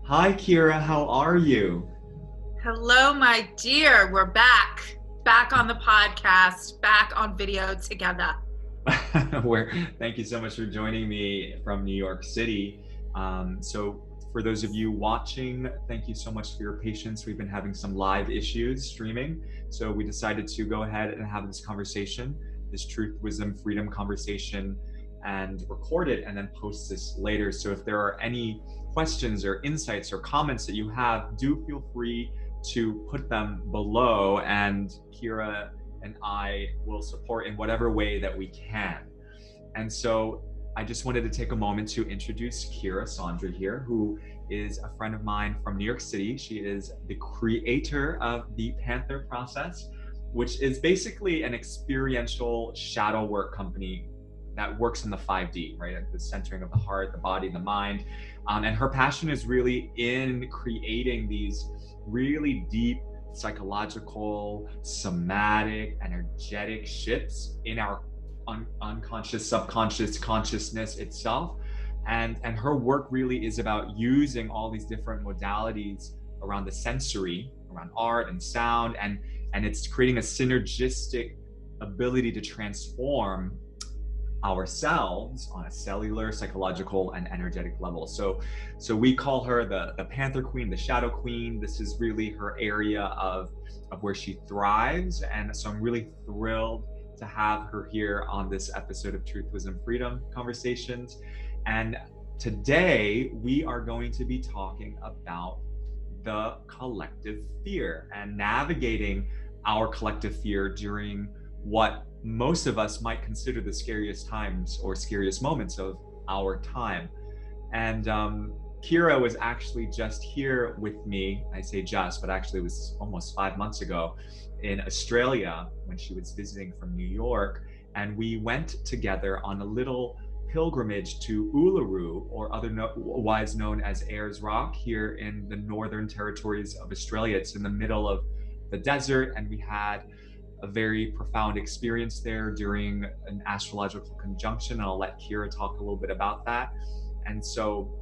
Hi, Kyra. How are you? Hello, my dear. We're back on the podcast, back on video together. Thank you so much for joining me from New York City. For those of you watching, thank you so much for your patience. We've been having some live issues streaming, so we decided to go ahead and have this conversation, this truth, wisdom, freedom conversation, and record it and then post this later. So if there are any questions or insights or comments that you have, do feel free to put them below, and Kyra and I will support in whatever way that we can. And so I just wanted to take a moment to introduce Sondra here, who is a friend of mine from New York City. She is the creator of the Panther process, which is basically an experiential shadow work company that works in the 5D, right? At the centering of the heart, the body, the mind. And her passion is really in creating these really deep psychological, somatic, energetic shifts in our unconscious, subconscious consciousness itself. And her work really is about using all these different modalities around the sensory, around art and sound, and it's creating a synergistic ability to transform ourselves on a cellular, psychological, and energetic level. So we call her the Panther Queen, the Shadow Queen. This is really her area of where she thrives. And so I'm really thrilled to have her here on this episode of Truth, Wisdom, Freedom Conversations. And today we are going to be talking about the collective fear and navigating our collective fear during what most of us might consider the scariest times or scariest moments of our time. And Kyra was actually just here with me. I say just, but actually it was almost 5 months ago in Australia when she was visiting from New York. And we went together on a little pilgrimage to Uluru, or otherwise known as Ayers Rock, here in the Northern Territories of Australia. It's in the middle of the desert, and we had a very profound experience there during an astrological conjunction. I'll let Kyra talk a little bit about that. And so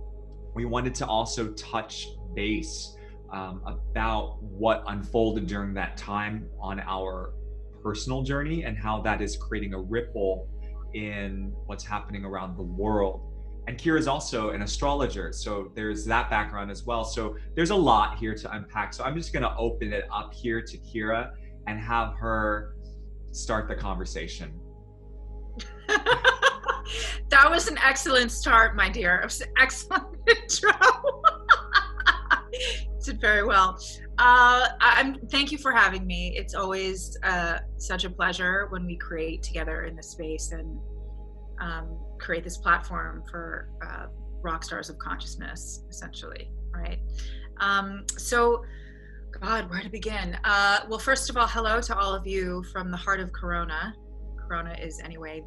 we wanted to also touch base about what unfolded during that time on our personal journey and how that is creating a ripple in what's happening around the world. And Kyra is also an astrologer, so there's that background as well. So there's a lot here to unpack. So I'm just going to open it up here to Kyra and have her start the conversation. That was an excellent start, my dear. It was an excellent intro. Did very well. Thank you for having me. It's always such a pleasure when we create together in this space and create this platform for rock stars of consciousness, essentially, right? God, where to begin? Well, first of all, hello to all of you from the heart of Corona. Corona is anyway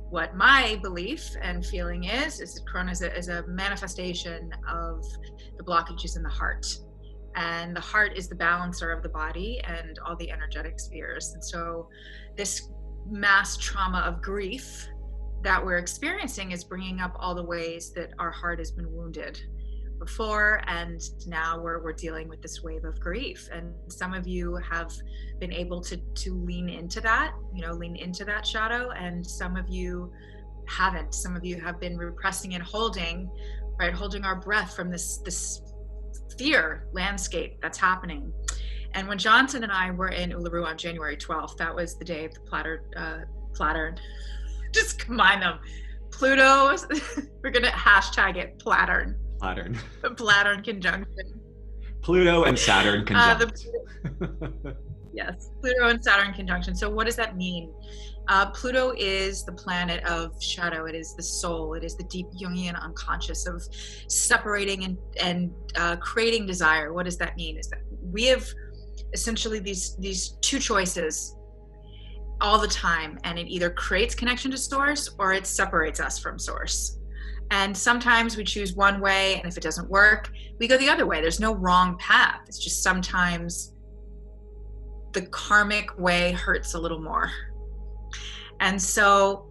what my belief and feeling is that Corona is a manifestation of the blockages in the heart. And the heart is the balancer of the body and all the energetic spheres. And so this mass trauma of grief that we're experiencing is bringing up all the ways that our heart has been wounded before, and now we're dealing with this wave of grief. And some of you have been able to lean into that, lean into that shadow, and some of you haven't. Some of you have been repressing and holding our breath from this fear landscape that's happening. And when Johnson and I were in Uluru on January 12th, that was the day of the Plattern. Just combine them. Pluto, we're gonna hashtag it Plattern. Plattern conjunction. Pluto and Saturn conjunction. Yes, Pluto and Saturn conjunction. So what does that mean? Pluto is the planet of shadow. It is the soul. It is the deep Jungian unconscious of separating and creating desire. What does that mean? Is that we have essentially these two choices all the time, and it either creates connection to source or it separates us from source. And sometimes we choose one way, and if it doesn't work, we go the other way. There's no wrong path. It's just sometimes the karmic way hurts a little more. And so,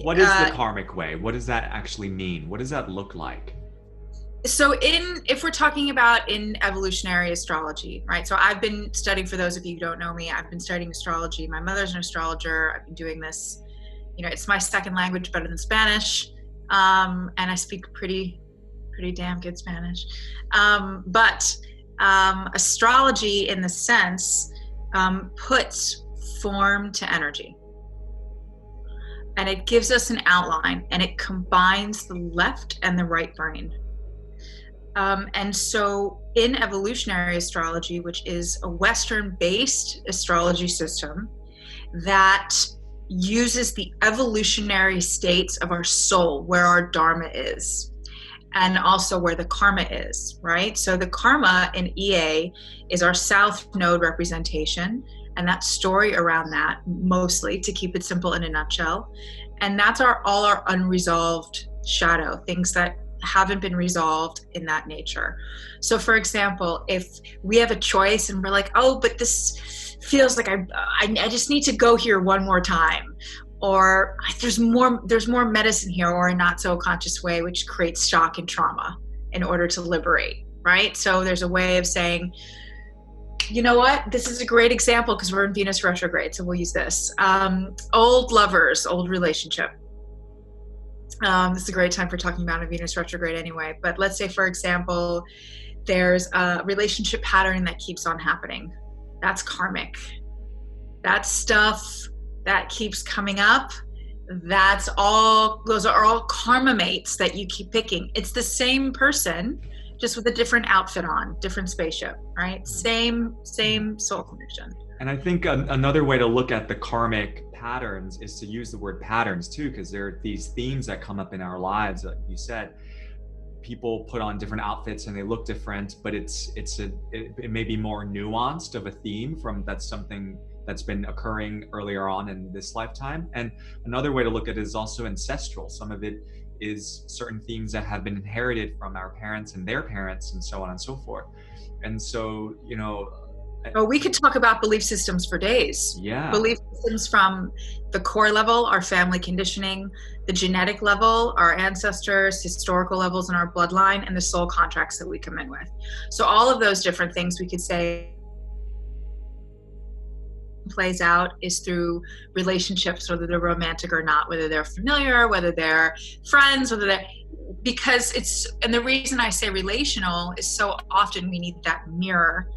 what is the karmic way? What does that actually mean? What does that look like? So if we're talking about in evolutionary astrology, right? So I've been studying, for those of you who don't know me, I've been studying astrology. My mother's an astrologer. I've been doing this, it's my second language, better than Spanish. And I speak pretty damn good Spanish. But astrology in the sense puts form to energy. And it gives us an outline, and it combines the left and the right brain. And so in evolutionary astrology, which is a Western-based astrology system that uses the evolutionary states of our soul, where our dharma is, and also where the karma is, right? So the karma in EA is our south node representation, and that story around that, mostly, to keep it simple in a nutshell. And that's all our unresolved shadow, things that haven't been resolved in that nature. So for example, if we have a choice and we're like, oh, but this feels like I just need to go here one more time, or there's more medicine here, or a not so conscious way, which creates shock and trauma in order to liberate, right? So there's a way of saying, you know what, this is a great example because we're in Venus retrograde, so we'll use this. Old lovers, old relationship. This is a great time for talking about a Venus retrograde anyway, but let's say, for example, there's a relationship pattern that keeps on happening. That's karmic. That stuff that keeps coming up, those are all karma mates that you keep picking. It's the same person, just with a different outfit on, different spaceship, right? Same soul connection. And I think another way to look at the karmic patterns is to use the word patterns too, because there are these themes that come up in our lives. Like you said, people put on different outfits and they look different, but it may be more nuanced of a theme that's something that's been occurring earlier on in this lifetime. And another way to look at it is also ancestral. Some of it is certain themes that have been inherited from our parents and their parents, and so on and so forth. And so, we could talk about belief systems for days. Yeah. Belief systems from the core level, our family conditioning, the genetic level, our ancestors, historical levels in our bloodline, and the soul contracts that we come in with. So all of those different things we could say plays out is through relationships, whether they're romantic or not, whether they're familiar, whether they're friends, and the reason I say relational is so often we need that mirror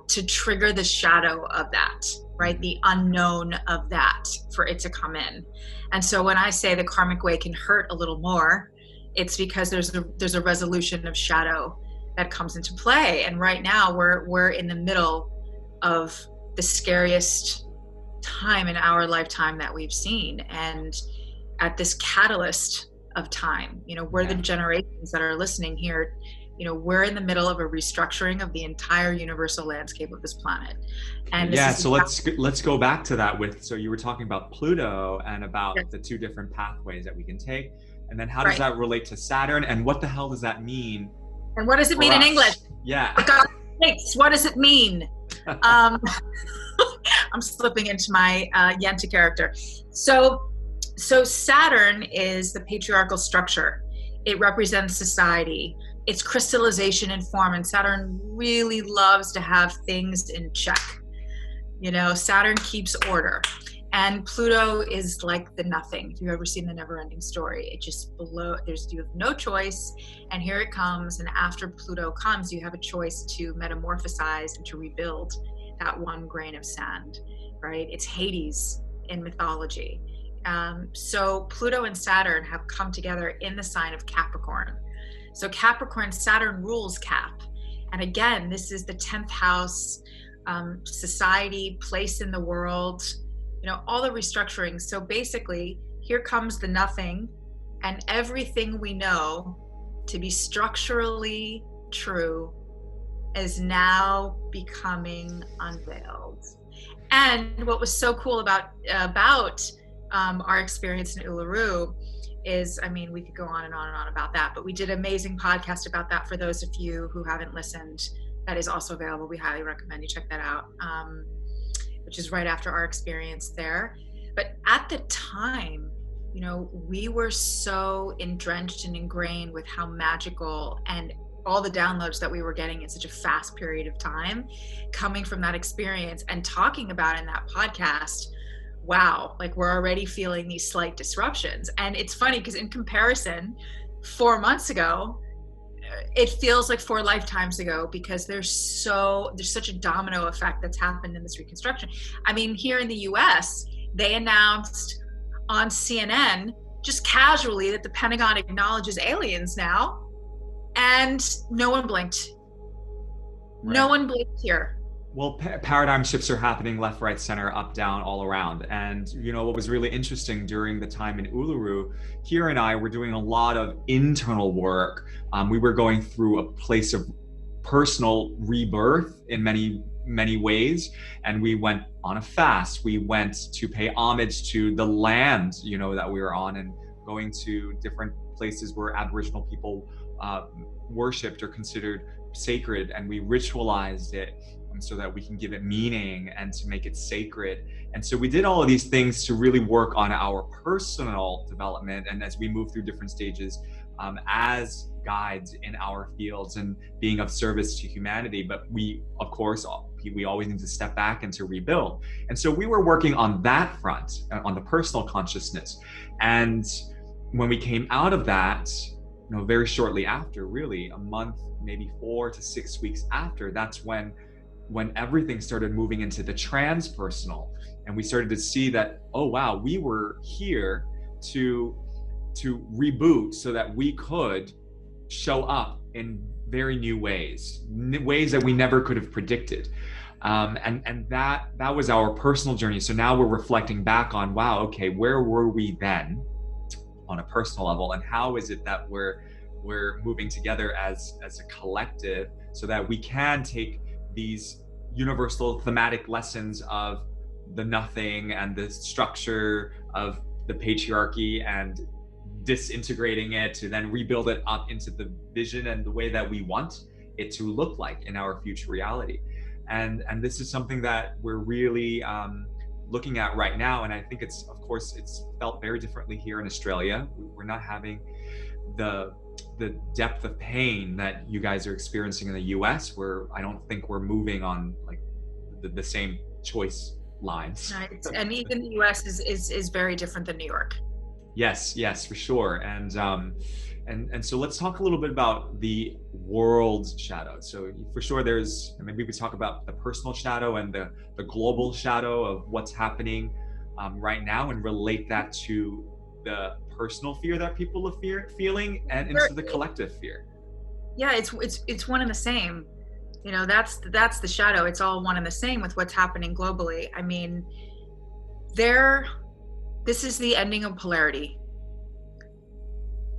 to trigger the shadow of that, right? The unknown of that for it to come in. And so when I say the karmic way can hurt a little more, it's because there's a resolution of shadow that comes into play. And right now we're in the middle of the scariest time in our lifetime that we've seen. And at this catalyst of time, we're the generations that are listening here. We're in the middle of a restructuring of the entire universal landscape of this planet. And so let's go back to that so you were talking about Pluto and about the two different pathways that we can take. And then how does that relate to Saturn, and what the hell does that mean? And what does it mean in English? Yeah. For God's sakes, what does it mean? I'm slipping into my Yenta character. So Saturn is the patriarchal structure. It represents society. It's crystallization in form, and Saturn really loves to have things in check. Saturn keeps order, and Pluto is like the nothing. If you've ever seen the Never-Ending Story, it just you have no choice, and here it comes. And after Pluto comes, you have a choice to metamorphosize and to rebuild that one grain of sand, right? It's Hades in mythology. So Pluto and Saturn have come together in the sign of Capricorn. So Capricorn, Saturn rules Cap. And again, this is the 10th house, society, place in the world, all the restructuring. So basically, here comes the nothing, and everything we know to be structurally true is now becoming unveiled. And what was so cool about our experience in Uluru is, we could go on and on and on about that, but we did an amazing podcast about that. For those of you who haven't listened, that is also available. We highly recommend you check that out, which is right after our experience there. But at the time, you know, we were so drenched and ingrained with how magical and all the downloads that we were getting in such a fast period of time coming from that experience and talking about in that podcast. Wow, like we're already feeling these slight disruptions. And it's funny because in comparison, 4 months ago, it feels like 4 lifetimes ago, because there's such a domino effect that's happened in this reconstruction. I mean, here in the US, they announced on CNN just casually that the Pentagon acknowledges aliens now, and no one blinked. Right. No one blinked here. Well, paradigm shifts are happening left, right, center, up, down, all around. And you know what was really interesting during the time in Uluru, Kyra and I were doing a lot of internal work. We were going through a place of personal rebirth in many ways, and we went on a fast. We went to pay homage to the land, you know, that we were on, and going to different places where Aboriginal people worshipped or considered sacred, and we ritualized it so that we can give it meaning and to make it sacred. And so we did all of these things to really work on our personal development, and as we move through different stages as guides in our fields and being of service to humanity. But we, of course, we always need to step back and to rebuild. And so we were working on that front, on the personal consciousness. And when we came out of that, you know, very shortly after, really a month, maybe 4 to 6 weeks after, that's when everything started moving into the transpersonal, and we started to see that, oh wow, we were here to reboot so that we could show up in very new ways that we never could have predicted. And that was our personal journey. So now we're reflecting back on, wow, okay, where were we then on a personal level, and how is it that we're moving together as a collective so that we can take these universal thematic lessons of the nothing and the structure of the patriarchy and disintegrating it to then rebuild it up into the vision and the way that we want it to look like in our future reality. And this is something that we're really looking at right now. And I think it's felt very differently here in Australia. We're not having the depth of pain that you guys are experiencing in the US, where I don't think we're moving on like the same choice lines. Right. And even the US is very different than New York. Yes, for sure. And so let's talk a little bit about the world's shadow. So for sure maybe we talk about the personal shadow and the global shadow of what's happening right now, and relate that to the personal fear that people are feeling and into the collective fear. Yeah, it's one and the same. You know, that's the shadow. It's all one and the same with what's happening globally. I mean, this is the ending of polarity.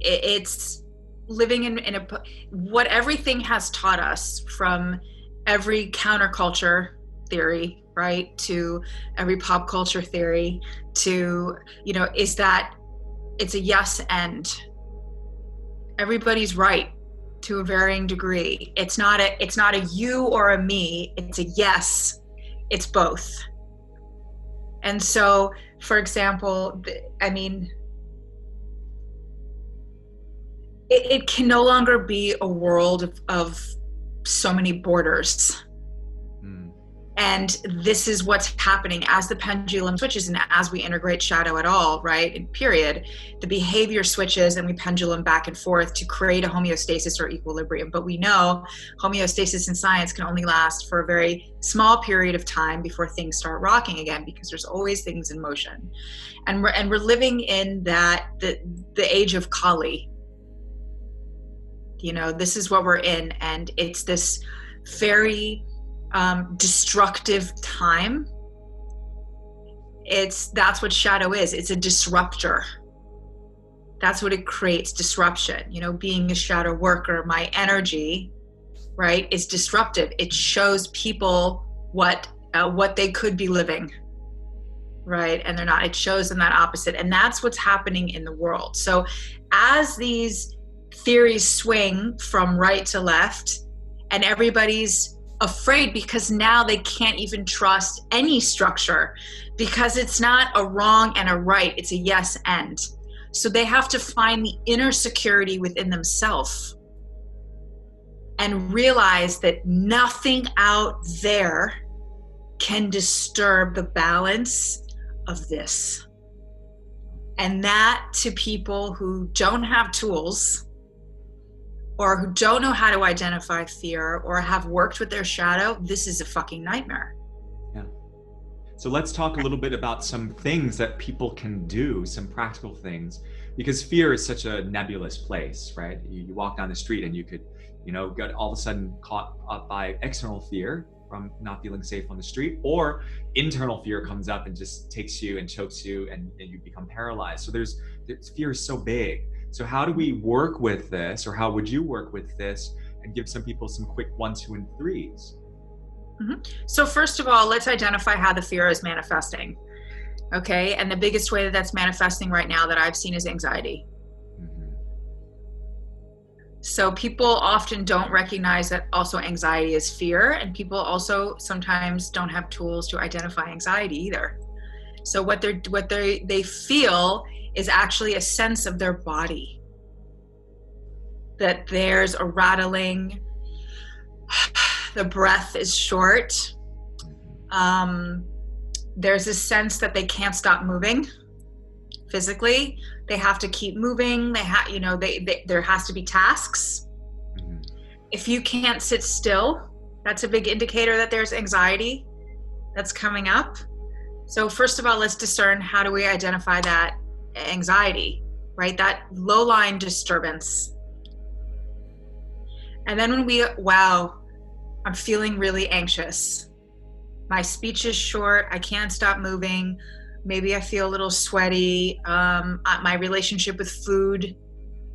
It's living in what everything has taught us, from every counterculture theory, right, to every pop culture theory, to, you know, is that it's a yes and. Everybody's right to a varying degree. It's not a you or a me, it's a yes, it's both. And so, for example, I mean, it can no longer be a world of so many borders. And this is what's happening as the pendulum switches and as we integrate shadow at all, right, in period, the behavior switches and we pendulum back and forth to create a homeostasis or equilibrium. But we know homeostasis in science can only last for a very small period of time before things start rocking again, because there's always things in motion. And we're living in the age of Kali. You know, this is what we're in, and it's this very destructive time. That's what shadow is. It's a disruptor. That's what it creates, disruption. You know, being a shadow worker, my energy, right, is disruptive. It shows people what they could be living, right, and they're not. It shows them that opposite, and that's what's happening in the world. So as these theories swing from right to left, and everybody's afraid because now they can't even trust any structure, because it's not a wrong and a right, it's a yes and. So they have to find the inner security within themselves and realize that nothing out there can disturb the balance of this. And that, to people who don't have tools or who don't know how to identify fear or have worked with their shadow, this is a fucking nightmare. Yeah. So let's talk a little bit about some things that people can do, some practical things, because fear is such a nebulous place, right? You walk down the street and you could, get all of a sudden caught up by external fear from not feeling safe on the street, or internal fear comes up and just takes you and chokes you and you become paralyzed. So there's fear is so big. So how do we work with this, or how would you work with this and give some people some quick 1, 2, and 3s? Mm-hmm. So first of all, let's identify how the fear is manifesting. Okay. And the biggest way that that's manifesting right now that I've seen is anxiety. Mm-hmm. So people often don't recognize that also anxiety is fear, and people also sometimes don't have tools to identify anxiety either. So what they feel is actually a sense of their body, that there's a rattling, the breath is short. There's a sense that they can't stop moving physically. They have to keep moving. There has to be tasks. Mm-hmm. If you can't sit still, that's a big indicator that there's anxiety that's coming up. So first of all, let's discern, how do we identify that anxiety, right? That low-lying disturbance. And then when I'm feeling really anxious. My speech is short. I can't stop moving. Maybe I feel a little sweaty. My relationship with food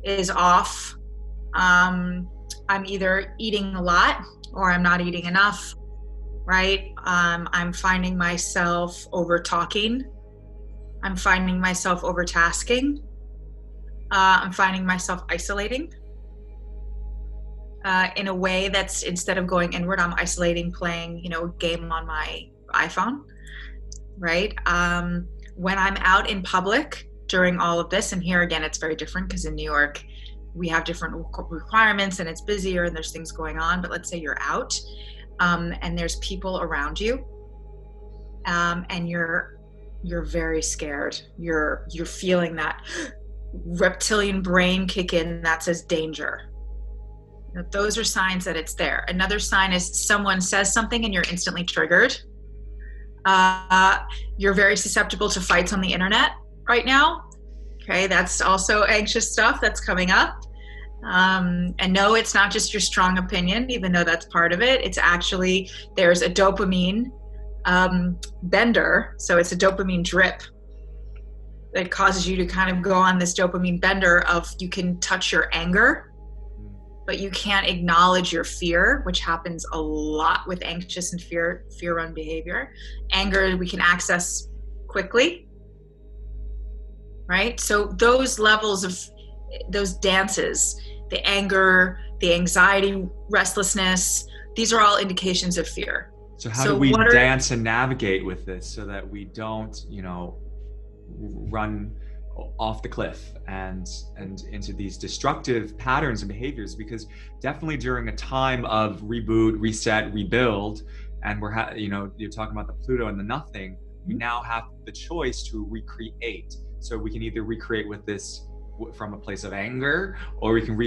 is off. I'm either eating a lot or I'm not eating enough, right? I'm finding myself over talking. I'm finding myself over tasking. I'm finding myself isolating. In a way that's, instead of going inward, I'm isolating, playing, a game on my iPhone, right? When I'm out in public during all of this, and here again, it's very different because in New York, we have different requirements and it's busier and there's things going on. But let's say you're out and there's people around you and you're very scared. You're feeling that reptilian brain kick in that says danger. Those are signs that it's there. Another sign is someone says something and you're instantly triggered. You're very susceptible to fights on the internet right now. Okay, that's also anxious stuff that's coming up. And no, it's not just your strong opinion, even though that's part of it. It's actually, there's a dopamine bender. So it's a dopamine drip that causes you to kind of go on this dopamine bender of, you can touch your anger, but you can't acknowledge your fear, which happens a lot with anxious and fear-run behavior. Anger, we can access quickly, right? So those levels of those dances, the anger, the anxiety, restlessness, these are all indications of fear. So how do we dance and navigate with this so that we don't, run off the cliff and into these destructive patterns and behaviors? Because definitely during a time of reboot, reset, rebuild, and you're talking about the Pluto and the nothing, we now have the choice to recreate. So we can either recreate with this from a place of anger, or we can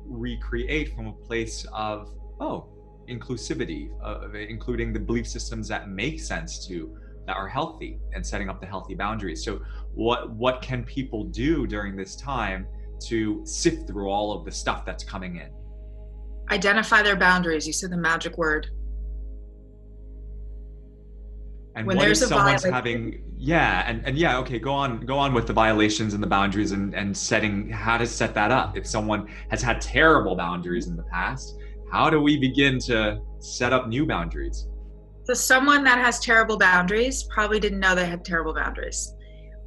recreate from a place of inclusivity, including the belief systems that make sense that are healthy, and setting up the healthy boundaries. So what can people do during this time to sift through all of the stuff that's coming in? Identify their boundaries. You said the magic word. And when there's someone's having, okay, go on with the violations and the boundaries and setting, how to set that up. If someone has had terrible boundaries in the past, how do we begin to set up new boundaries? So someone that has terrible boundaries probably didn't know they had terrible boundaries.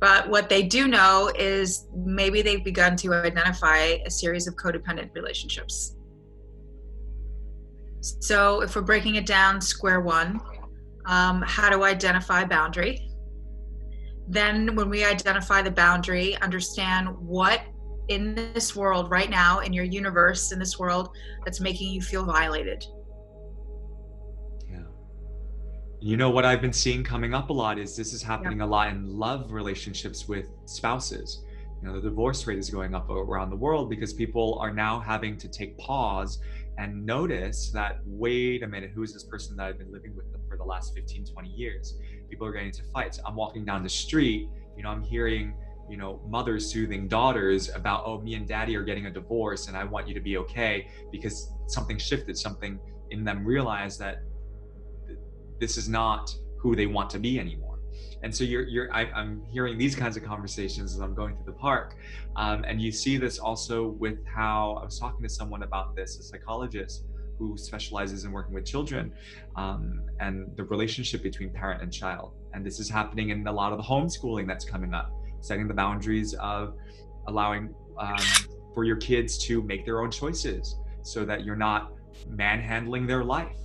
But what they do know is maybe they've begun to identify a series of codependent relationships. So if we're breaking it down square one, how to identify boundary. Then when we identify the boundary, understand what in this world right now, in your universe, in this world, that's making you feel violated. Yeah. You know what I've been seeing coming up a lot is this is happening Yep. a lot in love relationships with spouses. You know, the divorce rate is going up around the world because people are now having to take pause and notice that, wait a minute, who is this person that I've been living with them for the last 15, 20 years? People are getting into fights. I'm walking down the street, I'm hearing, mothers soothing daughters about, oh, me and daddy are getting a divorce and I want you to be okay, because something shifted, something in them realized that this is not who they want to be anymore. And so I'm hearing these kinds of conversations as I'm going through the park. And you see this also with how I was talking to someone about this, a psychologist who specializes in working with children, and the relationship between parent and child. And this is happening in a lot of the homeschooling that's coming up, setting the boundaries of allowing for your kids to make their own choices so that you're not manhandling their life,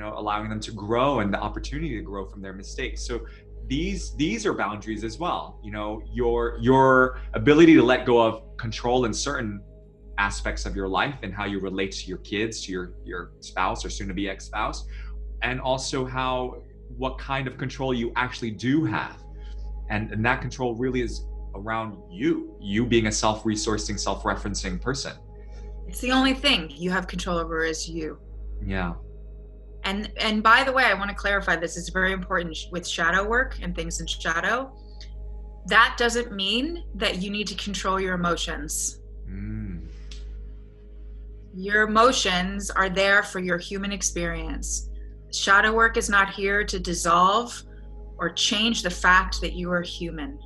allowing them to grow and the opportunity to grow from their mistakes. So these are boundaries as well. Your ability to let go of control in certain aspects of your life and how you relate to your kids, to your spouse or soon to be ex-spouse, and also what kind of control you actually do have. And that control really is around you being a self-resourcing, self-referencing person. It's the only thing you have control over is you. Yeah. And by the way, I want to clarify this. It's very important with shadow work and things in shadow. That doesn't mean that you need to control your emotions. Your emotions are there for your human experience. Shadow work is not here to dissolve or change the fact that you are human.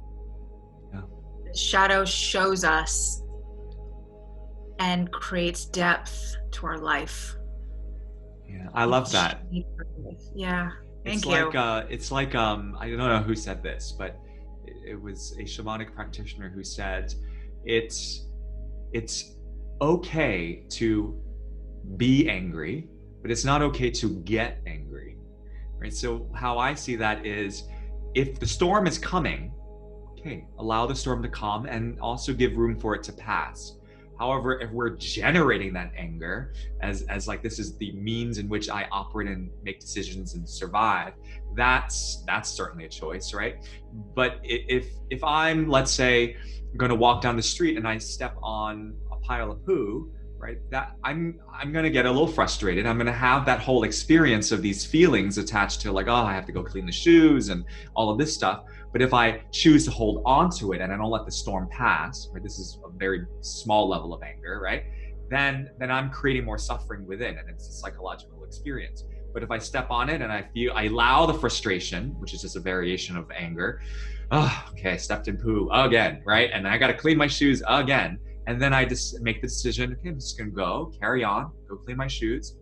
Yeah. The shadow shows us and creates depth to our life. Yeah, I love that. Yeah, thank you. It's like I don't know who said this, but it was a shamanic practitioner who said it's okay to be angry, but it's not okay to get angry, right? So how I see that is, if the storm is coming, okay, allow the storm to come and also give room for it to pass. However, if we're generating that anger as like, this is the means in which I operate and make decisions and survive, that's certainly a choice, right? But if I'm, let's say, going to walk down the street and I step on a pile of poo, right, that I'm going to get a little frustrated. I'm going to have that whole experience of these feelings attached to, like, oh, I have to go clean the shoes and all of this stuff. But if I choose to hold on to it and I don't let the storm pass, right, this is a very small level of anger, right, then I'm creating more suffering within, and it's a psychological experience. But if I step on it and I allow the frustration, which is just a variation of anger, oh, okay, I stepped in poo again, right, and I got to clean my shoes again. And then I just make the decision, okay, I'm just gonna carry on, go clean my shoes,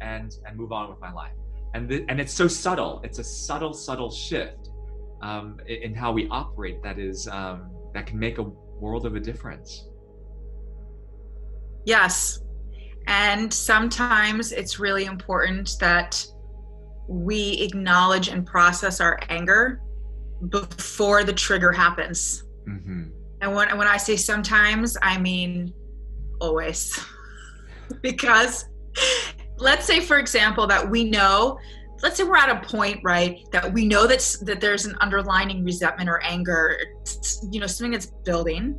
and move on with my life. And it's so subtle. It's a subtle shift in how we operate that can make a world of a difference. Yes. And sometimes it's really important that we acknowledge and process our anger before the trigger happens. Mm-hmm. And when I say sometimes, I mean always. Because let's say, for example, that we know, let's say we're at a point, right, that we know that there's an underlying resentment or anger, something that's building.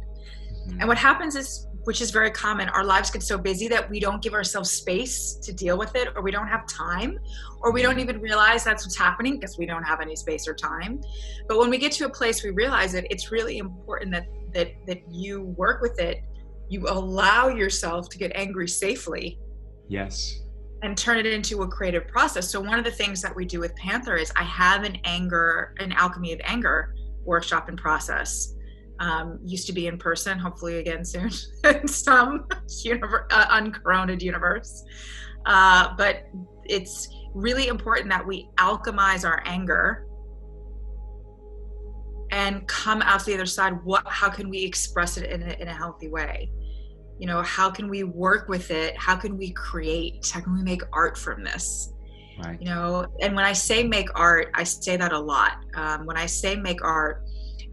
Mm-hmm. And what happens is, which is very common, our lives get so busy that we don't give ourselves space to deal with it, or we don't have time, or we don't even realize that's what's happening because we don't have any space or time. But when we get to a place we realize it, it's really important that you work with it. You allow yourself to get angry safely. Yes. And turn it into a creative process. So one of the things that we do with Panther is I have an alchemy of anger workshop and process. Used to be in person, hopefully again soon in some uncoroned universe. But it's really important that we alchemize our anger and come out the other side. How can we express it in a healthy way? How can we work with it? How can we create? How can we make art from this? Right. And when I say make art, I say that a lot. When I say make art,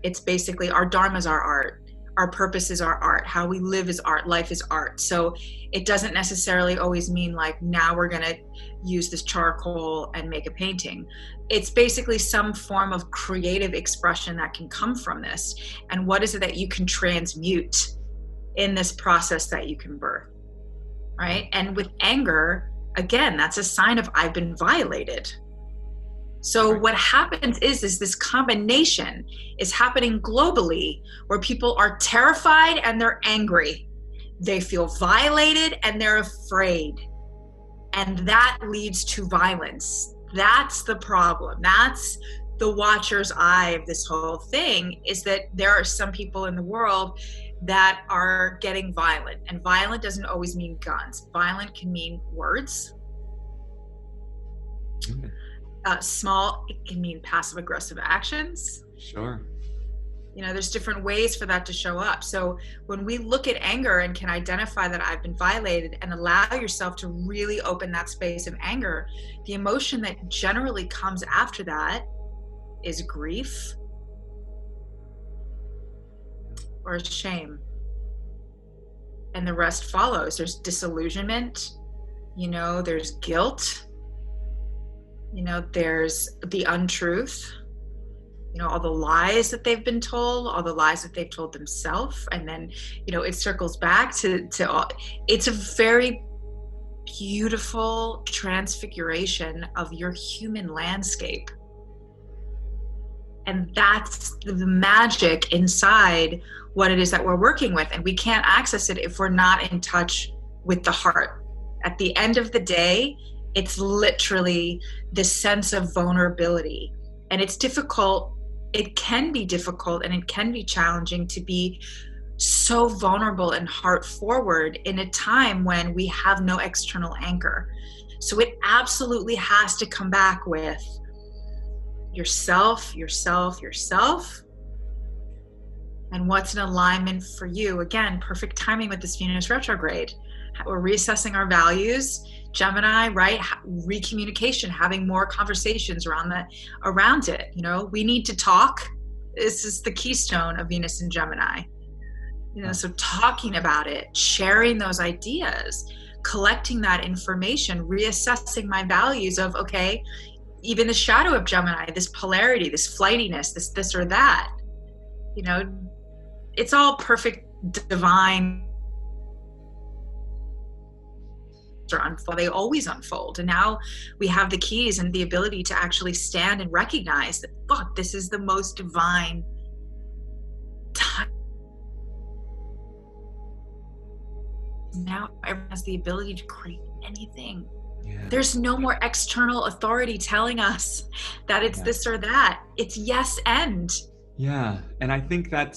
It's basically our dharma is our art. Our purpose is our art. How we live is art. Life is art. So it doesn't necessarily always mean like, now we're going to use this charcoal and make a painting. It's basically some form of creative expression that can come from this. And what is it that you can transmute in this process that you can birth, right? And with anger, again, that's a sign of I've been violated. So what happens is this combination is happening globally, where people are terrified and they're angry. They feel violated and they're afraid. And that leads to violence. That's the problem. That's the watcher's eye of this whole thing, is that there are some people in the world that are getting violent. And violent doesn't always mean guns. Violent can mean words. Mm-hmm. Small, it can mean passive aggressive actions. Sure. You know, there's different ways for that to show up. So when we look at anger and can identify that I've been violated and allow yourself to really open that space of anger, the emotion that generally comes after that is grief or shame. And the rest follows. There's disillusionment, you know, there's guilt. You know, there's the untruth, you know, all the lies that they've been told, all the lies that they've told themselves. And then, you know, it circles back to all. It's a very beautiful transfiguration of your human landscape. And that's the magic inside what it is that we're working with. And we can't access it if we're not in touch with the heart. At the end of the day, it's literally this sense of vulnerability. And it's difficult. It can be difficult and it can be challenging to be so vulnerable and heart forward in a time when we have no external anchor. So it absolutely has to come back with yourself, yourself, yourself, and what's in alignment for you. Again, perfect timing with this Venus retrograde. We're reassessing our values. Gemini, right? Recommunication, having more conversations around it. You know, we need to talk. This is the keystone of Venus and Gemini. You know, so talking about it, sharing those ideas, collecting that information, reassessing my values of, okay, even the shadow of Gemini, this polarity, this flightiness, this or that. You know, it's all perfect, divine. Unfold. They always unfold. And now we have the keys and the ability to actually stand and recognize that, fuck, this is the most divine time. Now everyone has the ability to create anything. Yeah. There's no more external authority telling us that it's this or that. It's yes and. Yeah. And I think that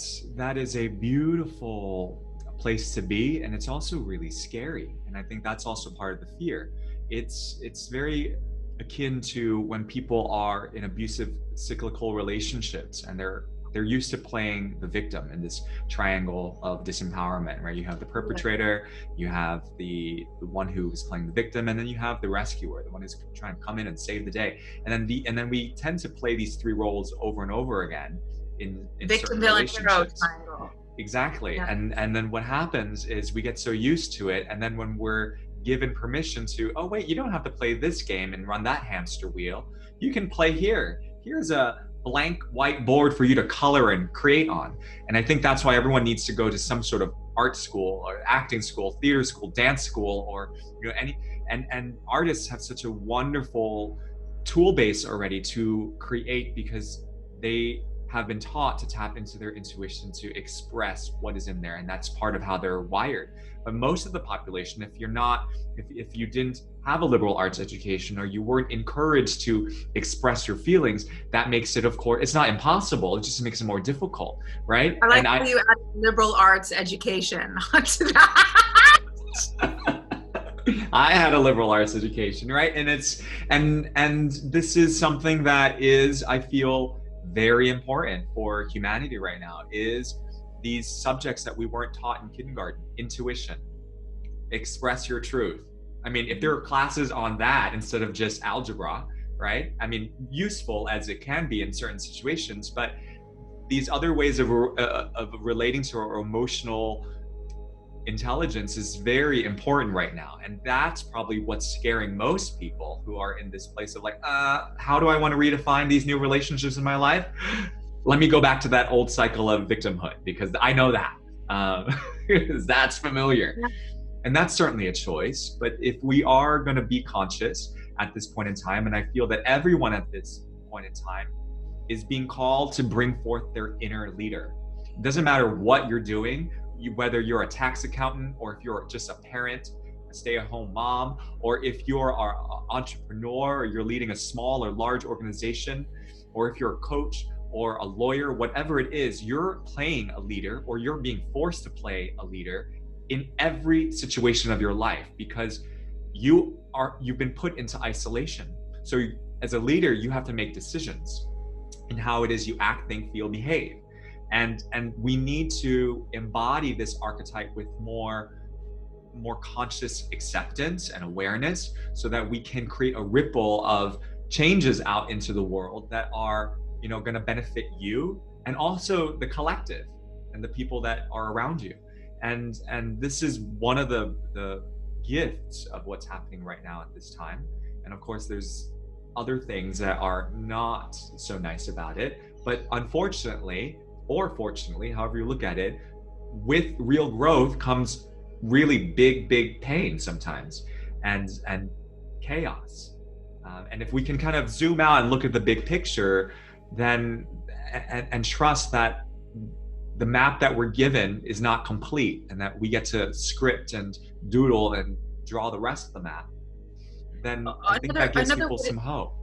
is a beautiful place to be, and it's also really scary. And I think that's also part of the fear. It's very akin to when people are in abusive cyclical relationships and they're used to playing the victim in this triangle of disempowerment, right? You have the perpetrator, you have the one who is playing the victim, and then you have the rescuer, the one who's trying to come in and save the day. And then we tend to play these three roles over and over again in victim, villain, hero triangle. Exactly. Yeah. And then what happens is we get so used to it, and then when we're given permission to, oh wait, you don't have to play this game and run that hamster wheel, you can play here. Here's a blank white board for you to color and create on. And I think that's why everyone needs to go to some sort of art school or acting school, theater school, dance school, or and artists have such a wonderful tool base already to create, because they have been taught to tap into their intuition to express what is in there, and that's part of how they're wired. But most of the population, if you didn't have a liberal arts education, or you weren't encouraged to express your feelings, that makes it, of course, it's not impossible, it just makes it more difficult, right? I like how you added liberal arts education onto that. I had a liberal arts education, right? And this is something that is, I feel, very important for humanity right now, is these subjects that we weren't taught in kindergarten. Intuition, express your truth. I mean, if there are classes on that instead of just algebra, right? I mean, useful as it can be in certain situations, but these other ways of relating to our emotional intelligence is very important right now. And that's probably what's scaring most people who are in this place of like, how do I want to redefine these new relationships in my life? Let me go back to that old cycle of victimhood, because I know that. That's familiar. Yeah. And that's certainly a choice. But if we are going to be conscious at this point in time, and I feel that everyone at this point in time is being called to bring forth their inner leader. It doesn't matter what you're doing, whether you're a tax accountant, or if you're just a parent, a stay-at-home mom, or if you're an entrepreneur, or you're leading a small or large organization, or if you're a coach or a lawyer, whatever it is, you're playing a leader, or you're being forced to play a leader in every situation of your life, because you've been put into isolation. So as a leader, you have to make decisions in how it is you act, think, feel, behave. And we need to embody this archetype with more conscious acceptance and awareness, so that we can create a ripple of changes out into the world that are, going to benefit you and also the collective and the people that are around you. And this is one of the gifts of what's happening right now at this time. And of course, there's other things that are not so nice about it. But unfortunately, or fortunately, however you look at it, with real growth comes really big pain sometimes, and chaos. And if we can kind of zoom out and look at the big picture, then and trust that the map that we're given is not complete, and that we get to script and doodle and draw the rest of the map, then I think that gives people some hope.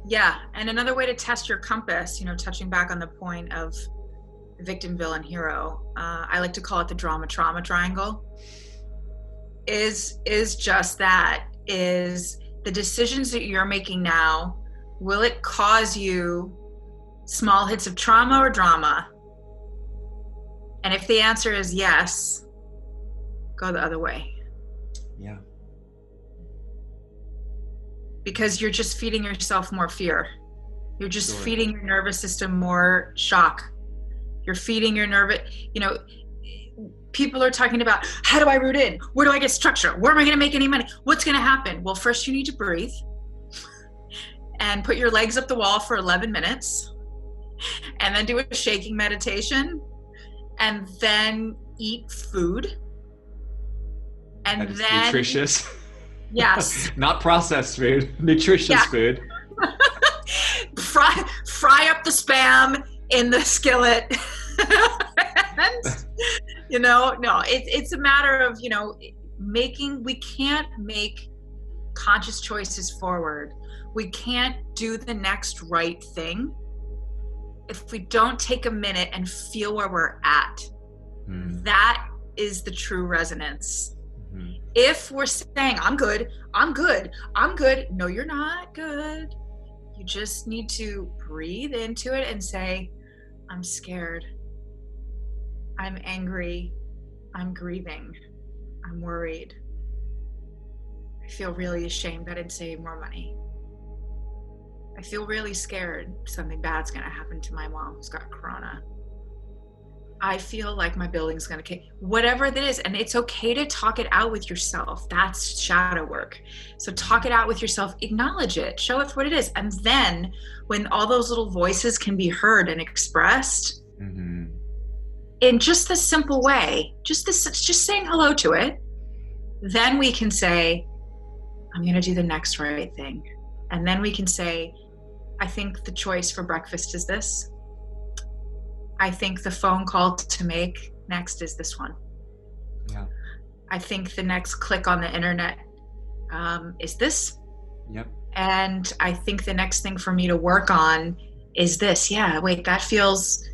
Yeah, and another way to test your compass, touching back on the point of victim, villain, hero, I like to call it the drama trauma triangle, is just that, is the decisions that you're making now, will it cause you small hits of trauma or drama? And if the answer is yes, go the other way. Yeah. Because you're just feeding yourself more fear. You're just feeding your nervous system more shock. You're feeding your people are talking about, how do I root in? Where do I get structure? Where am I going to make any money? What's going to happen? Well, first you need to breathe and put your legs up the wall for 11 minutes, and then do a shaking meditation, and then eat food. And that is then nutritious. Yes. Not processed food, nutritious food. Fry up the Spam in the skillet. And, no, it's a matter of, we can't make conscious choices forward. We can't do the next right thing if we don't take a minute and feel where we're at. That is the true resonance. If we're saying, I'm good, no, you're not good. You just need to breathe into it and say, I'm scared, I'm angry, I'm grieving, I'm worried, I feel really ashamed I didn't save more money, I feel really scared something bad's gonna happen to my mom who's got corona, I feel like my building's gonna cave, whatever it is. And it's okay to talk it out with yourself. That's shadow work. So talk it out with yourself, acknowledge it, show it for what it is. And then when all those little voices can be heard and expressed in just this simple way, just saying hello to it, then we can say, I'm gonna do the next right thing. And then we can say, I think the choice for breakfast is this. I think the phone call to make next is this one. Yeah. I think the next click on the internet is this. Yep. And I think the next thing for me to work on is this. Yeah, wait, that feels,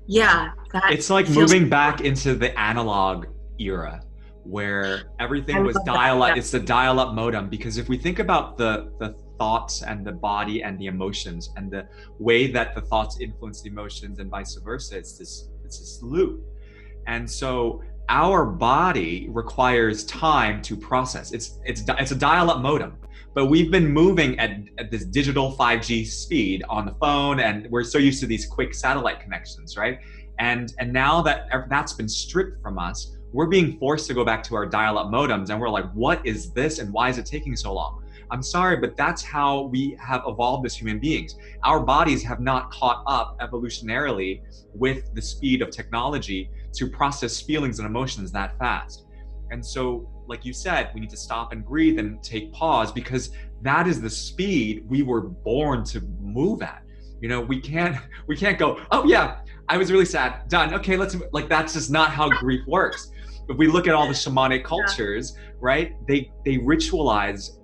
it's like moving back into the analog era where everything was dial-up. It's the dial-up modem, because if we think about the thoughts and the body and the emotions and the way that the thoughts influence the emotions and vice versa, it's this loop. And so our body requires time to process. It's a dial-up modem. But we've been moving at this digital 5G speed on the phone, and we're so used to these quick satellite connections, right? And now that that's been stripped from us, we're being forced to go back to our dial-up modems, and we're like, what is this, and why is it taking so long? I'm sorry, but that's how we have evolved as human beings. Our bodies have not caught up evolutionarily with the speed of technology to process feelings and emotions that fast. And so, like you said, we need to stop and breathe and take pause, because that is the speed we were born to move at. You know, we can't go, oh yeah, I was really sad, done. Okay, like, that's just not how grief works. If we look at all the shamanic cultures, right, they ritualize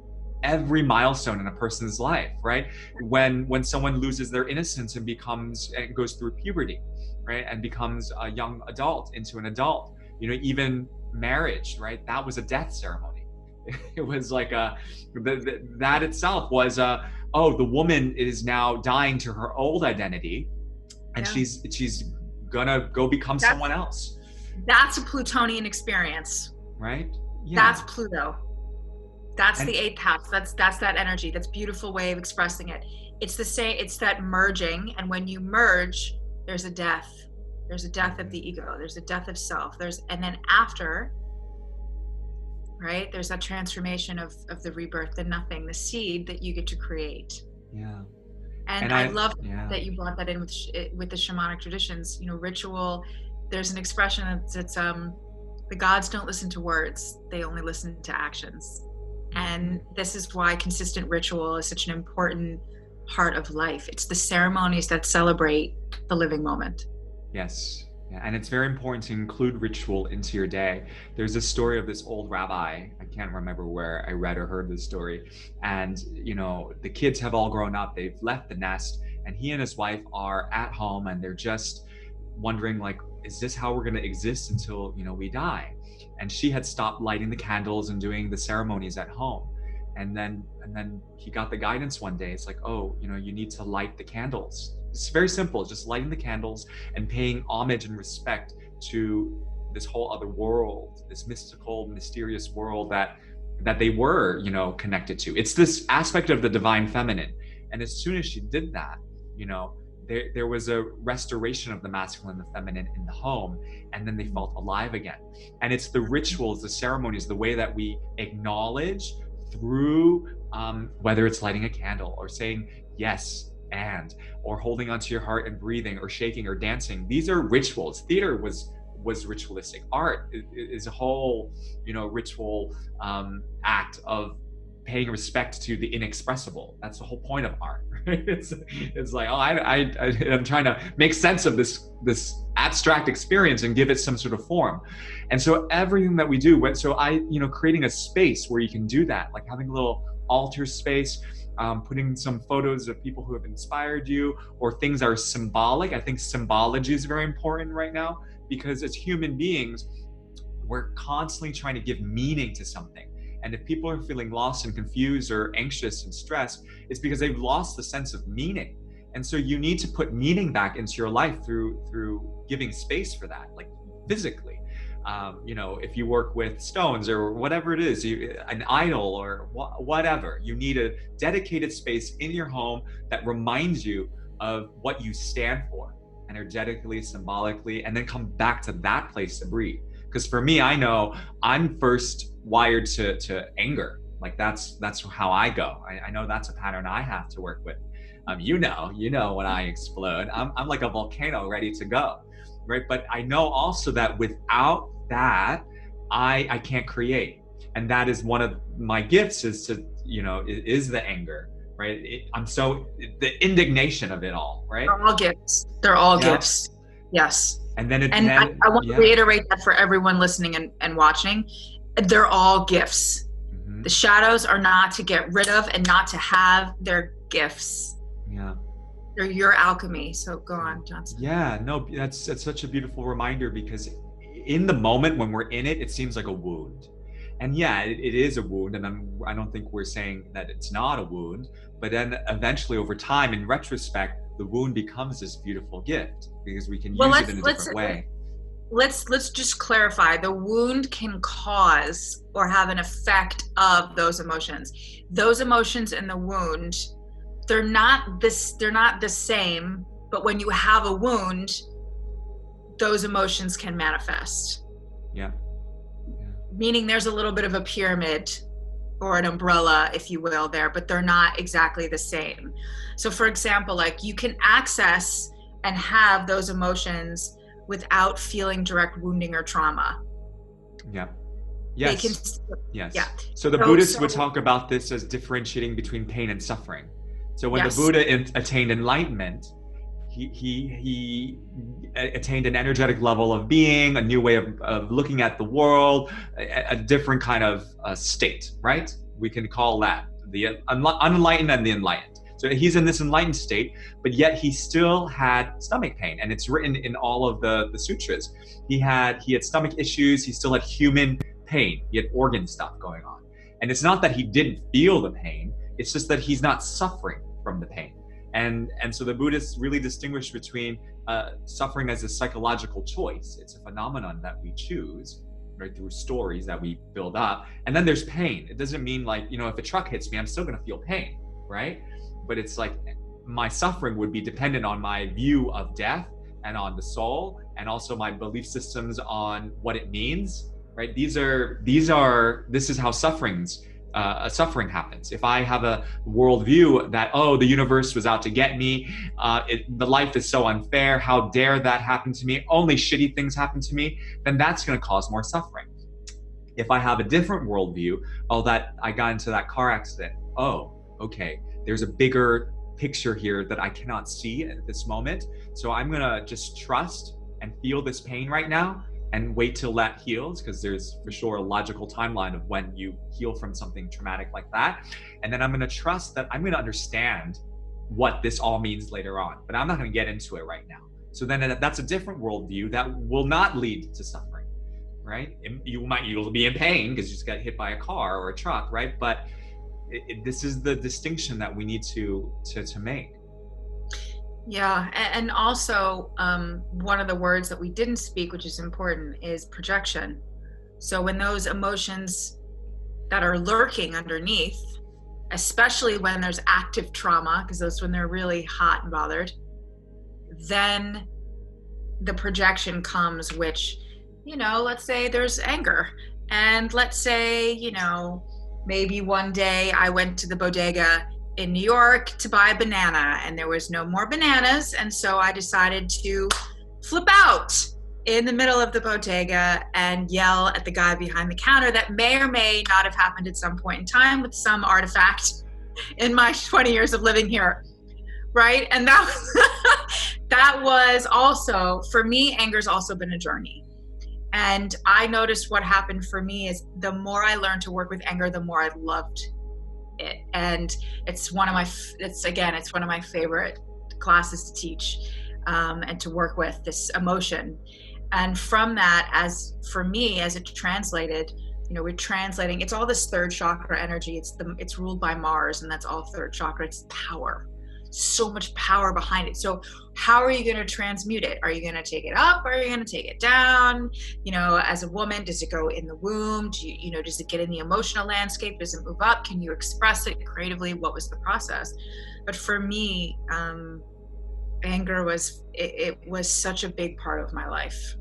every milestone in a person's life, right? When someone loses their innocence and goes through puberty, right, and becomes a young adult into an adult, you know, even marriage, right? That was a death ceremony. It was like that itself was oh, the woman is now dying to her old identity, and she's gonna go become someone else. That's a Plutonian experience, right? Yeah. That's Pluto. That's the eighth house. That's that energy. That's a beautiful way of expressing it. It's the same. It's that merging, and when you merge, there's a death. There's a death of the ego. There's a death of self. And then after, right? There's that transformation of the rebirth, the nothing, the seed that you get to create. Yeah. And I love that you brought that in with the shamanic traditions. You know, ritual. There's an expression that's the gods don't listen to words; they only listen to actions. And this is why consistent ritual is such an important part of life. It's the ceremonies that celebrate the living moment. Yes. Yeah. And it's very important to include ritual into your day. There's a story of this old rabbi. I can't remember where I read or heard this story. And, you know, the kids have all grown up. They've left the nest, and he and his wife are at home, and they're just wondering, like, is this how we're going to exist until, you know, we die? And she had stopped lighting the candles and doing the ceremonies at home. And then he got the guidance one day. It's like, oh, you know, you need to light the candles. It's very simple, just lighting the candles and paying homage and respect to this whole other world, this mystical, mysterious world that they were, you know, connected to. It's this aspect of the divine feminine. And as soon as she did that, you know, there was a restoration of the masculine and the feminine in the home, and then they felt alive again. And it's the rituals, the ceremonies, the way that we acknowledge through, whether it's lighting a candle or saying yes and, or holding onto your heart and breathing or shaking or dancing. These are rituals. Theater was ritualistic. Art is a whole, you know, ritual act of paying respect to the inexpressible. That's the whole point of art. It's like, oh, I'm trying to make sense of this abstract experience and give it some sort of form. And so everything that we do, creating a space where you can do that, like having a little altar space, putting some photos of people who have inspired you, or things that are symbolic. I think symbology is very important right now, because as human beings, we're constantly trying to give meaning to something. And if people are feeling lost and confused or anxious and stressed, it's because they've lost the sense of meaning. And so you need to put meaning back into your life through giving space for that, like physically. You know, if you work with stones or whatever it is, an idol or whatever, you need a dedicated space in your home that reminds you of what you stand for, energetically, symbolically, and then come back to that place to breathe. Because for me, I know I'm first wired to anger. Like that's how I go. I know that's a pattern I have to work with. You know when I explode, I'm like a volcano ready to go, right? But I know also that without that, I can't create. And that is one of my gifts, is the anger, right? The indignation of it all, right? They're all gifts. They're all gifts. Yes. And then I want to reiterate that for everyone listening and watching. They're all gifts. Mm-hmm. The shadows are not to get rid of and not to have. They're gifts. Yeah. They're your alchemy. So go on, Johnson. Yeah, no, that's such a beautiful reminder, because in the moment when we're in it, it seems like a wound. And yeah, it is a wound. And I don't think we're saying that it's not a wound, but then eventually over time, in retrospect, the wound becomes this beautiful gift, because we can use it in a different way. let's just clarify. The wound can cause or have an effect of those emotions. Those emotions in the wound, they're not the same, but when you have a wound, those emotions can manifest. Yeah. Meaning there's a little bit of a pyramid or an umbrella, if you will, there, but they're not exactly the same. So for example, like you can access and have those emotions without feeling direct wounding or trauma. Yeah. They Yes. can, Yes. yeah. So the Buddhists would talk about this as differentiating between pain and suffering. So when the Buddha attained enlightenment, he attained an energetic level of being, a new way of looking at the world, a different kind of state, right? We can call that the unenlightened and the enlightened. So he's in this enlightened state, but yet he still had stomach pain, and it's written in all of the sutras. He had stomach issues. He still had human pain. He had organ stuff going on, and it's not that he didn't feel the pain. It's just that he's not suffering from the pain. And so the Buddhists really distinguish between suffering as a psychological choice. It's a phenomenon that we choose, right, through stories that we build up. And then there's pain. It doesn't mean like, if a truck hits me, I'm still going to feel pain, right? But it's like my suffering would be dependent on my view of death and on the soul, and also my belief systems on what it means, right? This is how suffering happens. If I have a worldview that, the universe was out to get me, the life is so unfair, how dare that happen to me, only shitty things happen to me, then that's going to cause more suffering. If I have a different worldview, that I got into that car accident, okay, there's a bigger picture here that I cannot see at this moment, so I'm going to just trust and feel this pain right now and wait till that heals, because there's for sure a logical timeline of when you heal from something traumatic like that. And then I'm going to trust that I'm going to understand what this all means later on, but I'm not going to get into it right now. So then that's a different worldview that will not lead to suffering, right? You'll be in pain because you just got hit by a car or a truck, right? But this is the distinction that we need to make. Yeah, and also one of the words that we didn't speak, which is important, is projection. So when those emotions that are lurking underneath, especially when there's active trauma, because that's when they're really hot and bothered, then the projection comes, which, let's say there's anger. And let's say, maybe one day I went to the bodega in New York to buy a banana, and there was no more bananas, and so I decided to flip out in the middle of the bodega and yell at the guy behind the counter. That may or may not have happened at some point in time with some artifact in my 20 years of living here, right? And that was also, for me, anger's also been a journey. And I noticed what happened for me is the more I learned to work with anger, the more I loved it. And it's one of my favorite classes to teach and to work with, this emotion. And from that, as for me, as it translated, we're translating, it's all this third chakra energy. It's ruled by Mars, and that's all third chakra. It's power, so much power behind it. So how are you going to transmute it? Are you going to take it up, or are you going to take it down? As a woman, does it go in the womb? Does it get in the emotional landscape? Does it move up? Can you express it creatively? What was the process? But for me, anger was such a big part of my life.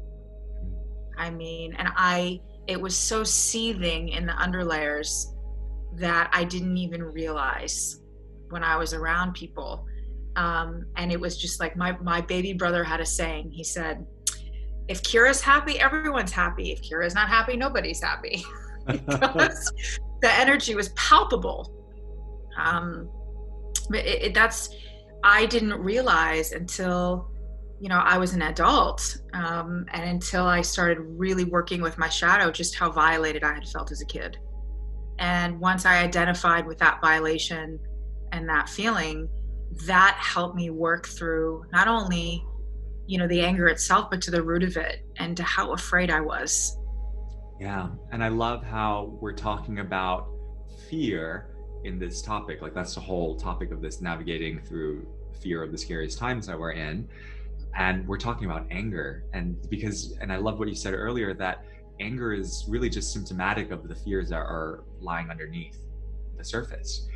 I mean, it was so seething in the underlayers that I didn't even realize when I was around people. And it was just like my baby brother had a saying. He said, if Kyra's happy, everyone's happy. If Kyra's not happy, nobody's happy. Because the energy was palpable. I didn't realize until, I was an adult, and until I started really working with my shadow, just how violated I had felt as a kid. And once I identified with that violation and that feeling, that helped me work through not only, the anger itself, but to the root of it and to how afraid I was. Yeah. And I love how we're talking about fear in this topic. Like, that's the whole topic of this, navigating through fear of the scariest times that we're in. And we're talking about anger, and I love what you said earlier, that anger is really just symptomatic of the fears that are lying underneath the surface.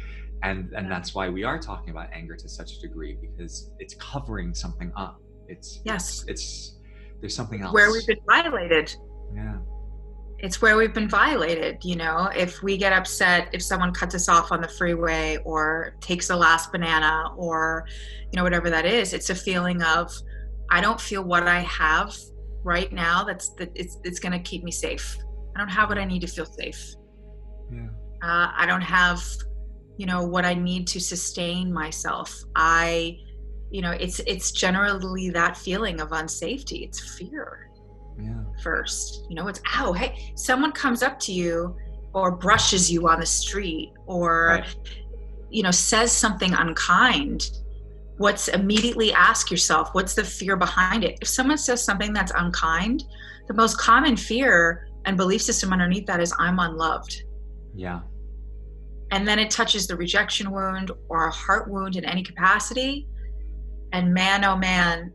And that's why we are talking about anger to such a degree, because it's covering something up. It's there's something else. Where we've been violated. Yeah. It's where we've been violated. If we get upset, if someone cuts us off on the freeway or takes the last banana, or, whatever that is, it's a feeling of, I don't feel what I have right now it's going to keep me safe. I don't have what I need to feel safe. Yeah. I don't have, what I need to sustain myself. It's generally that feeling of unsafety. It's fear. Yeah. First, it's, ow, hey, someone comes up to you or brushes you on the street, or, right. Says something unkind. Immediately ask yourself, what's the fear behind it? If someone says something that's unkind, the most common fear and belief system underneath that is, I'm unloved. Yeah. And then it touches the rejection wound or a heart wound in any capacity. And man, oh man,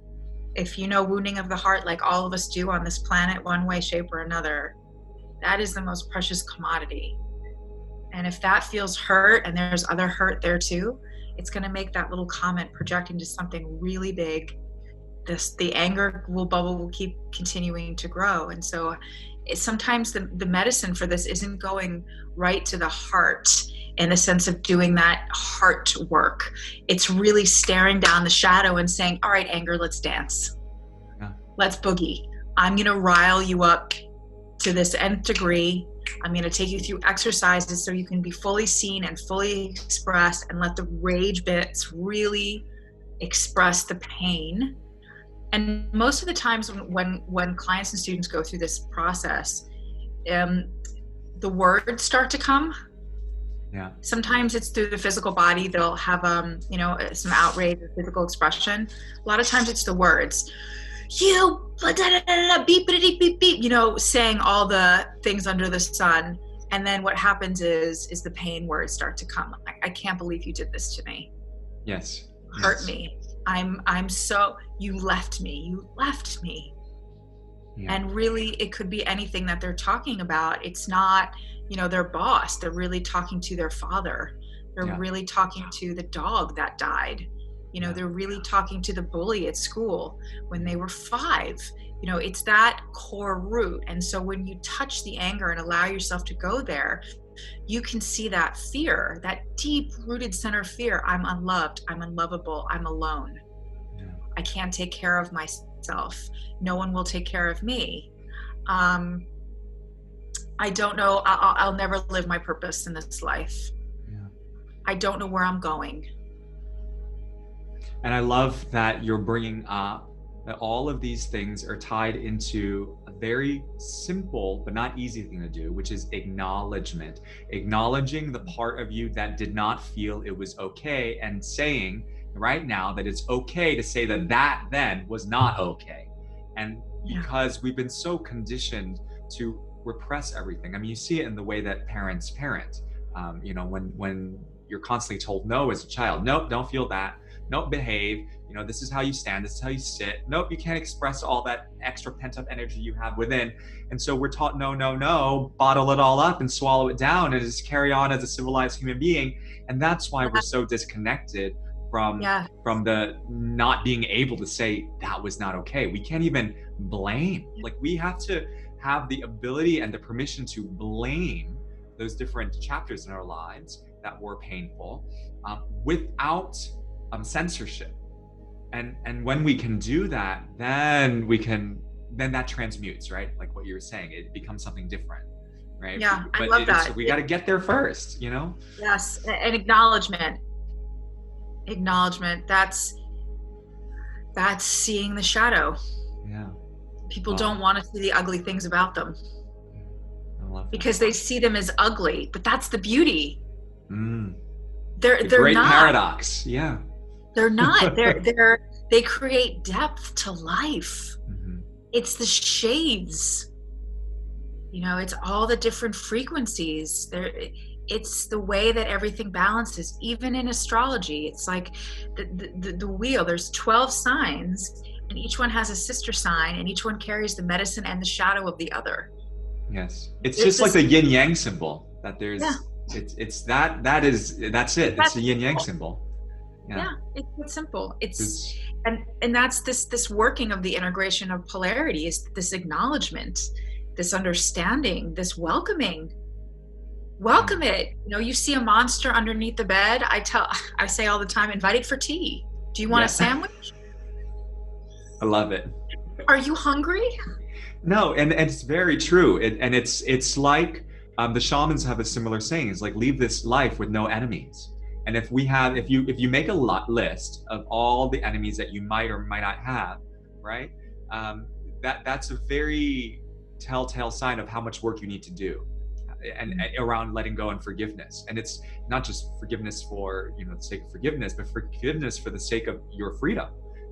if wounding of the heart, like all of us do on this planet, one way, shape, or another, that is the most precious commodity. And if that feels hurt, and there's other hurt there too, it's going to make that little comment project into something really big. The anger will keep continuing to grow. And so sometimes the medicine for this isn't going right to the heart in the sense of doing that heart work. It's really staring down the shadow and saying, all right, anger, let's dance. Yeah. Let's boogie. I'm going to rile you up to this nth degree. I'm going to take you through exercises so you can be fully seen and fully expressed, and let the rage bits really express the pain. And most of the times when clients and students go through this process, the words start to come. Yeah. Sometimes it's through the physical body. They'll have some outrage or physical expression. A lot of times it's the words. You beep beep beep beep, saying all the things under the sun. And then what happens is the pain words start to come. Like, I can't believe you did this to me. Yes. Hurt me. I'm so, you left me. Yeah. And really, it could be anything that they're talking about. It's not, their boss. They're really talking to their father. They're really talking to the dog that died. They're really talking to the bully at school when they were 5. It's that core root. And so when you touch the anger and allow yourself to go there, you can see that fear, that deep-rooted center fear. I'm unloved. I'm unlovable. I'm alone. Yeah. I can't take care of myself. No one will take care of me. I don't know. I'll never live my purpose in this life. Yeah. I don't know where I'm going. And I love that you're bringing up that all of these things are tied into a very simple but not easy thing to do, which is acknowledgement. Acknowledging the part of you that did not feel it was okay, and saying right now that it's okay to say that then was not okay. And because we've been so conditioned to repress everything. I mean, you see it in the way that parents parent. When you're constantly told no as a child, nope, don't feel that. Nope, behave. This is how you stand. This is how you sit. Nope, you can't express all that extra pent-up energy you have within. And so we're taught no, bottle it all up and swallow it down and just carry on as a civilized human being. And that's why we're so disconnected from the not being able to say that was not okay. We can't even blame. Like, we have to have the ability and the permission to blame those different chapters in our lives that were painful, without censorship. And when we can do that, then that transmutes, right? Like what you were saying, it becomes something different, right? Yeah, I love that. So we got to get there first, Yes, and acknowledgement. That's seeing the shadow. Yeah. People don't want to see the ugly things about them. I love that. Because they see them as ugly, but that's the beauty. They're great not. Paradox. Yeah. They're not. They create depth to life. Mm-hmm. It's the shades. It's all the different frequencies. It's the way that everything balances. Even in astrology, it's like the wheel. There's 12 signs, and each one has a sister sign, and each one carries the medicine and the shadow of the other. Yes. It's just like the yin yang symbol that there's, Yeah. that's it. It's the yin yang symbol. Yeah, it's simple. And that's this working of the integration of polarity, is this acknowledgement, this understanding, this welcoming. Welcome it. You know, you see a monster underneath the bed. I say all the time, invite it for tea. Do you want a sandwich? I love it. Are you hungry? No, and it's very true. It's like the shamans have a similar saying. It's like, leave this life with no enemies. And if you make a list of all the enemies that you might or might not have, right? That's a very telltale sign of how much work you need to do, and around letting go and forgiveness. And it's not just forgiveness for the sake of forgiveness, but forgiveness for the sake of your freedom.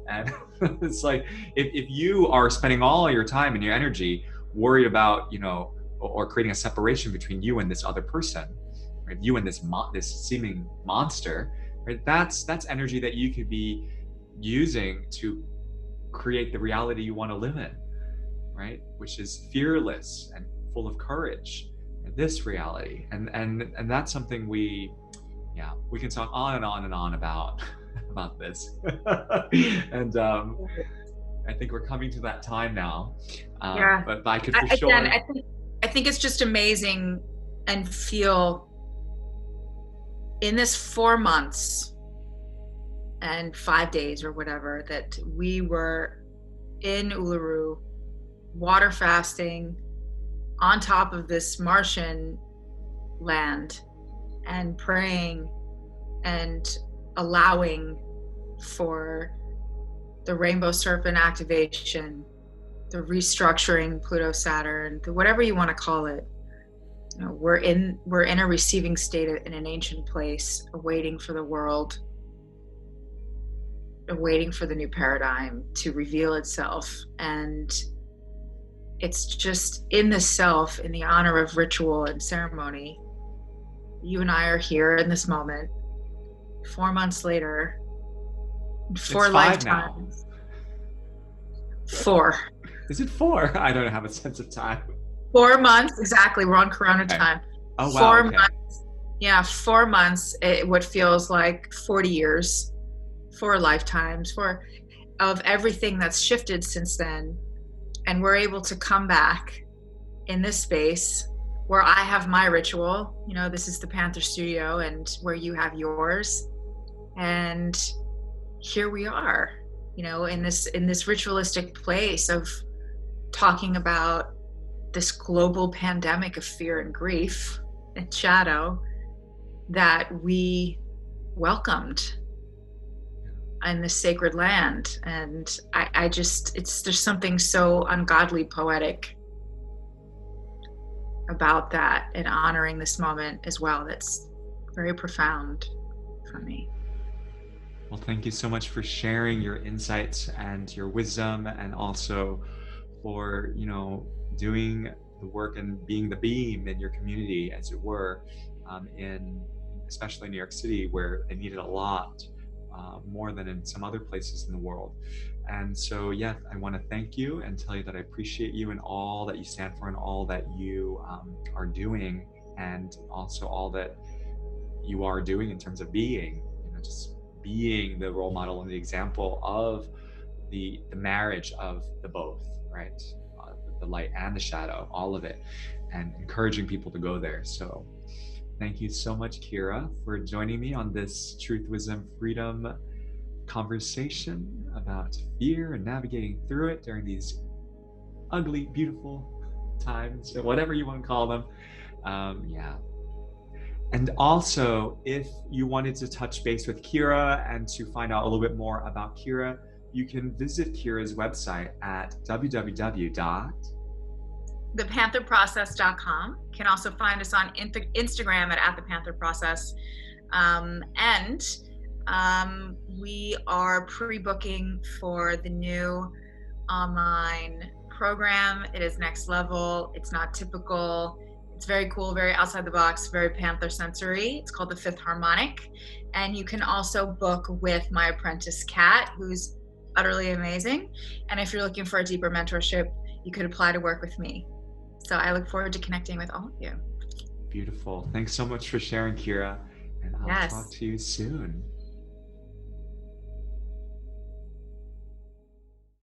And it's like, if you are spending all your time and your energy worried about or creating a separation between you and this other person, right? You and this seeming monster, right? That's energy that you could be using to create the reality you want to live in, right? Which is fearless and full of courage. This reality, and that's something we can talk on and on and on about this. And I think we're coming to that time now. But I could for sure. I think it's just amazing, and feel in this 4 months and 5 days or whatever that we were in Uluru, water fasting on top of this Martian land, and praying and allowing for the rainbow serpent activation, the restructuring Pluto-Saturn, whatever you want to call it. We're in a receiving state in an ancient place, awaiting for the world, awaiting for the new paradigm to reveal itself. And it's just in the self, in the honor of ritual and ceremony. You and I are here in this moment, 4 months later, 4 lifetimes. 4. Is it 4? I don't have a sense of time. 4 months, exactly. We're on Corona time. Oh, wow. 4 months. Yeah, 4 months. What feels like 40 years, 4 lifetimes, of everything that's shifted since then. And we're able to come back in this space where I have my ritual. This is the Panther studio, and where you have yours. And here we are, in this ritualistic place of talking about this global pandemic of fear and grief and shadow that we welcomed in this sacred land. And there's something so ungodly poetic about that, and honoring this moment as well. That's very profound for me. Well, thank you so much for sharing your insights and your wisdom, and also for, doing the work and being the beam in your community, as it were, especially in New York City, where they needed a lot more than in some other places in the world. And so, I want to thank you and tell you that I appreciate you and all that you stand for, and all that you are doing, and also all that you are doing in terms of being, just being the role model and the example of the marriage of the both, right? The light and the shadow, all of it, and encouraging people to go there. So thank you so much, Kyra, for joining me on this Truth, Wisdom, Freedom conversation about fear and navigating through it during these ugly, beautiful times, or whatever you want to call them. And also, if you wanted to touch base with Kyra and to find out a little bit more about Kyra, you can visit Kyra's website at thepantherprocess.com. You can also find us on Instagram at thepantherprocess. And we are pre-booking for the new online program. It is next level. It's not typical. It's very cool, very outside the box, very Panther sensory. It's called the Fifth Harmonic. And you can also book with my apprentice, Kat, who's utterly amazing. And if you're looking for a deeper mentorship, you could apply to work with me. So I look forward to connecting with all of you. Beautiful. Thanks so much for sharing, Kyra, and I'll talk Yes. to you soon.